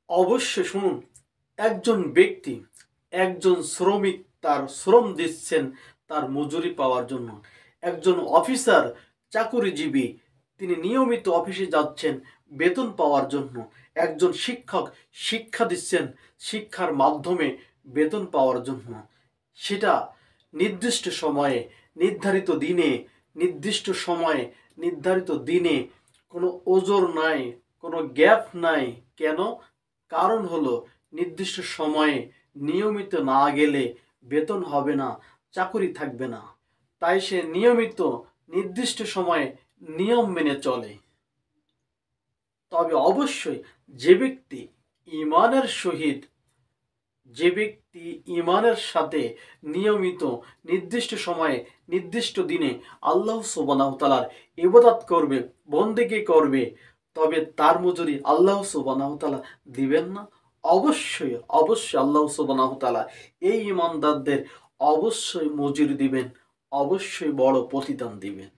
অবশ্যই শুনুন, একজন ব্যক্তি, একজন শ্রমিক তার শ্রম দিচ্ছেন তার মজুরি পাওয়ার জন্য। একজন অফিসার, চাকুরিজীবী, তিনি নিয়মিত অফিসে যাচ্ছেন বেতন পাওয়ার জন্য। একজন শিক্ষক শিক্ষা দিচ্ছেন শিক্ষার মাধ্যমে বেতন পাওয়ার জন্য। সেটা নির্দিষ্ট সময়ে, নির্ধারিত দিনে, নির্দিষ্ট সময়ে, নির্ধারিত দিনে, কোনো ওজোর নাই, কোনো গ্যাপ নাই। কেন? কারণ হলো নির্দিষ্ট সময়ে নিয়মিত না গেলে বেতন হবে না, চাকরি থাকবে না। তাই সে নিয়মিত নির্দিষ্ট সময়ে নিয়ম মেনে চলে। তবে অবশ্যই যে ব্যক্তি ঈমানের সহিত, যে ব্যক্তি ঈমানের সাথে নিয়মিত নির্দিষ্ট সময়ে নির্দিষ্ট দিনে আল্লাহ সুবহানাহু ওয়া তাআলার ইবাদত করবে, বন্দেগী করবে, তবে তার মজুরি আল্লাহ সুবহানাহু ওয়া তাআলা দিবেন না? অবশ্যই অবশ্যই আল্লাহ সুবহানাহু ওয়া তাআলা এই ঈমানদারদের অবশ্যই মজুরি দিবেন, অবশ্যই বড় প্রতিদান দিবেন।